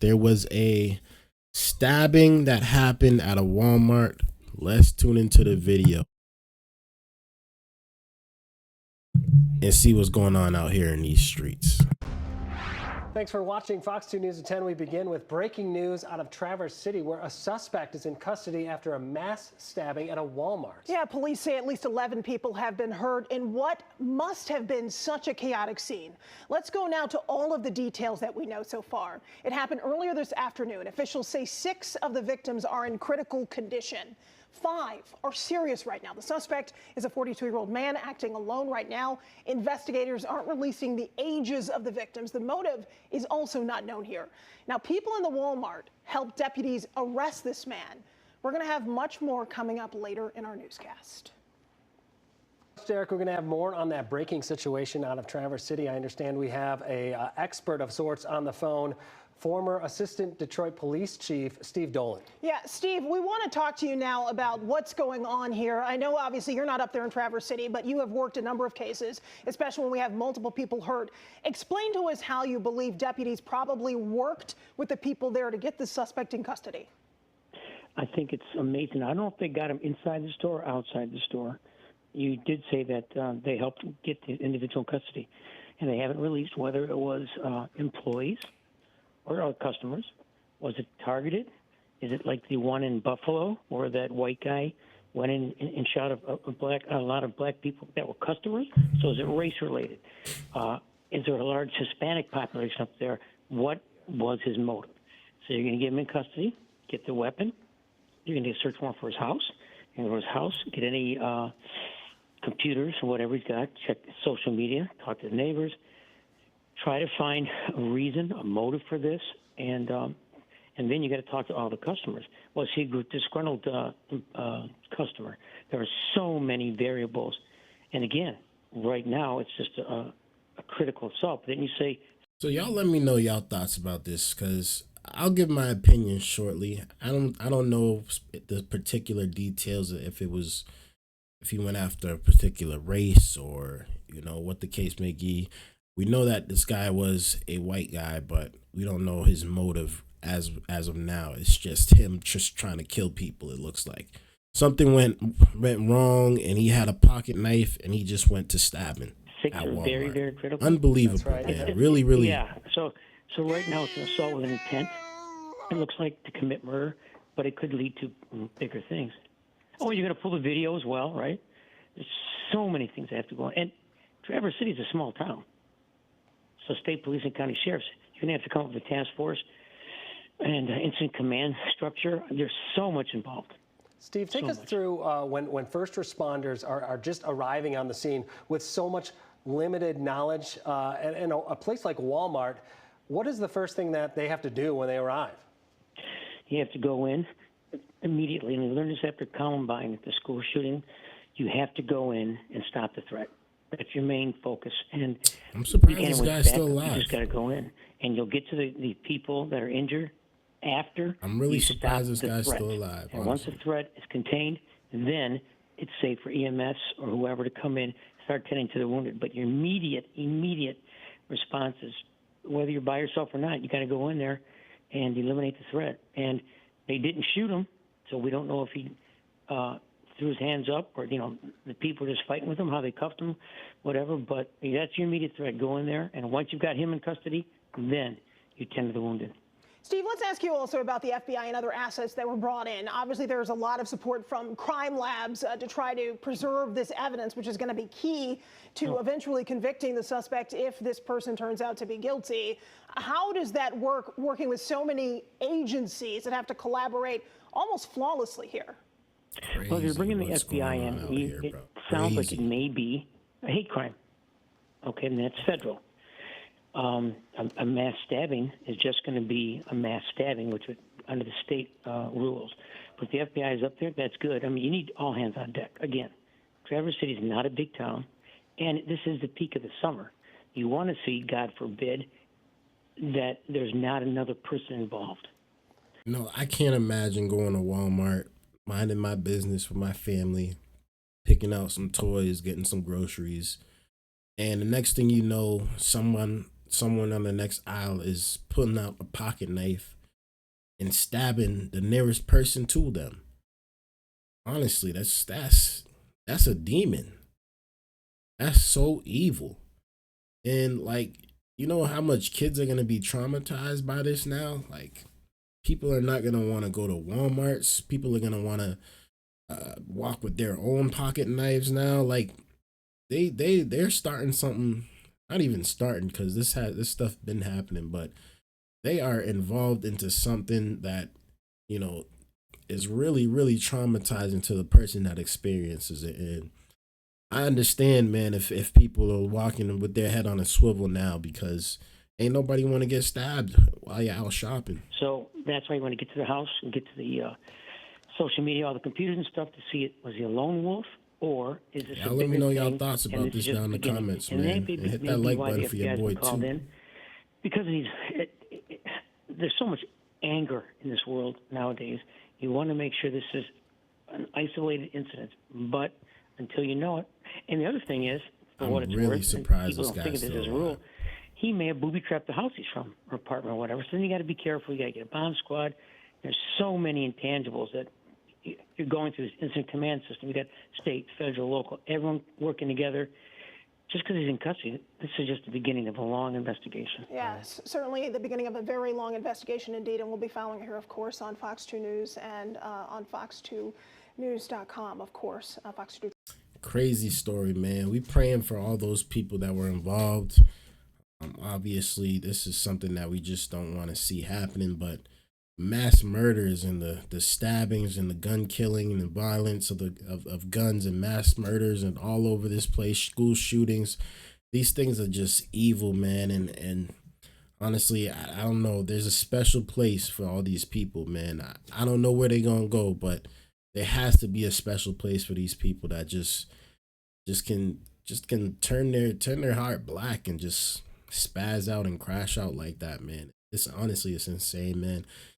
There was a stabbing that happened at a Walmart. Let's tune into the video and see what's going on out here in these streets. Thanks for watching Fox 2 News at 10. We begin with breaking news out of Traverse City, where a suspect is in custody after a mass stabbing at a Walmart. Yeah, police say at least 11 people have been hurt in what must have been such a chaotic scene. Let's go now to all of the details that we know so far. It happened earlier this afternoon. Officials say 6 of the victims are in critical condition. 5 are serious right now. The suspect is a 42-year-old man acting alone right now. Investigators aren't releasing the ages of the victims. The motive is also not known here. Now, people in the Walmart helped deputies arrest this man. We're going to have much more coming up later in our newscast. Derek, we're going to have more on that breaking situation out of Traverse City. I understand we have a expert of sorts on the phone. Former Assistant Detroit Police Chief Steve Dolan. Yeah, Steve, we want to talk to you now about what's going on here. I know obviously you're not up there in Traverse City, but you have worked a number of cases, especially when we have multiple people hurt. Explain to us how you believe deputies probably worked with the people there to get the suspect in custody. I think it's amazing. I don't know if they got him inside the store or outside the store. You did say that they helped get the individual in custody, and they haven't released whether it was employees or customers. Was it targeted? Is it like the one in Buffalo where that white guy went in and shot a lot of black people that were customers? So is it race related? Is there a large Hispanic population up there? What was his motive? So you're going to get him in custody, get the weapon. You're going to get a search warrant for his house. And go to his house, get any computers or whatever he's got, check social media, talk to the neighbors, try to find a reason, a motive for this, and then you got to talk to all the customers. Was he a disgruntled customer? There are so many variables, and again, right now it's just a critical assault. But then you say, so y'all let me know y'all thoughts about this, because I'll give my opinion shortly. I don't know the particular details if he went after a particular race or what the case may be. We know that this guy was a white guy, but we don't know his motive as of now. It's just him just trying to kill people. It looks like something went wrong, and he had a pocket knife, and he just went to stabbing. 6 are very, very critical. Unbelievable, right, man. yeah. Really, really. Yeah. So right now it's an assault with an intent. It looks like to commit murder, but it could lead to bigger things. Oh, you're going to pull the video as well, right? There's so many things that have to go on. And Traverse City is a small town. So state police and county sheriffs, you're going to have to come up with a task force and incident command structure. There's so much involved. Steve, take us through when first responders are just arriving on the scene with so much limited knowledge and a place like Walmart. What is the first thing that they have to do when they arrive? You have to go in immediately, and we learned this after Columbine at the school shooting. You have to go in and stop the threat. That's your main focus. And I'm surprised this guy's still alive. You just got to go in, and you'll get to the people that are injured after. I'm really you surprised stop this the guy's threat. still alive. And once the threat is contained, then it's safe for EMS or whoever to come in, start tending to the wounded. But your immediate response is, whether you're by yourself or not, you got to go in there and eliminate the threat. And they didn't shoot him, so we don't know if he threw his hands up or, the people were just fighting with him, how they cuffed him, whatever. But that's your immediate threat. Go in there, and once you've got him in custody, then you tend to the wounded. Steve, let's ask you also about the FBI and other assets that were brought in. Obviously, there's a lot of support from crime labs to try to preserve this evidence, which is going to be key to eventually convicting the suspect if this person turns out to be guilty. How does that work, working with so many agencies that have to collaborate almost flawlessly here? Crazy. Well, if you're bringing the What's FBI going in, on out here, it bro? sounds like it Crazy. may be a hate crime. Okay, and that's federal. A mass stabbing is just going to be a mass stabbing, which would under the state rules. But the FBI is up there. That's good. I mean, you need all hands on deck. Again, Traverse City is not a big town, and this is the peak of the summer. You want to see, God forbid, that there's not another person involved. No, I can't imagine going to Walmart, minding my business with my family, picking out some toys, getting some groceries, and the next thing you know, someone someone on the next aisle is pulling out a pocket knife and stabbing the nearest person to them. Honestly, that's a demon. That's so evil. And like, you know how much kids are gonna be traumatized by this now? Like, people are not gonna want to go to Walmarts. People are gonna want to walk with their own pocket knives now. Like, they're starting something. Not even starting, because this stuff been happening, but they are involved into something that, you know, is really really traumatizing to the person that experiences it. And I understand, man, if people are walking with their head on a swivel now, because ain't nobody want to get stabbed while you're out shopping. So that's why you want to get to the house and get to the social media, all the computers and stuff to see it. Was he a lone wolf, or is this a Y'all let me bigger know y'all thing? thoughts And about this is this just down in the the beginning. comments, And man. maybe, And hit that maybe like why button the for your FBI has boy been called too. in, because there's so much anger in this world nowadays. You want to make sure this is an isolated incident, but until you know it. And the other thing is, for what I'm it's really worth, and surprised people this don't think guy's of this still as a alive. rule, he may have booby-trapped the house he's from, or apartment or whatever. So then you got to be careful. You got to get a bomb squad. There's so many intangibles that you're going through this incident command system. You got state, federal, local, everyone working together. Just because he's in custody, this is just the beginning of a long investigation. Yes, certainly the beginning of a very long investigation indeed, and we'll be following it here, of course, on Fox 2 News and on fox2news.com, of course. Fox 2. Crazy story, man. We praying for all those people that were involved. Obviously, this is something that we just don't want to see happening, but mass murders and the stabbings and the gun killing and the violence of guns and mass murders and all over this place, school shootings, these things are just evil, man. And honestly, I don't know. There's a special place for all these people, man. I don't know where they're gonna go, but there has to be a special place for these people that just can turn their heart black and just spaz out and crash out like that, man. It's honestly, it's insane, man.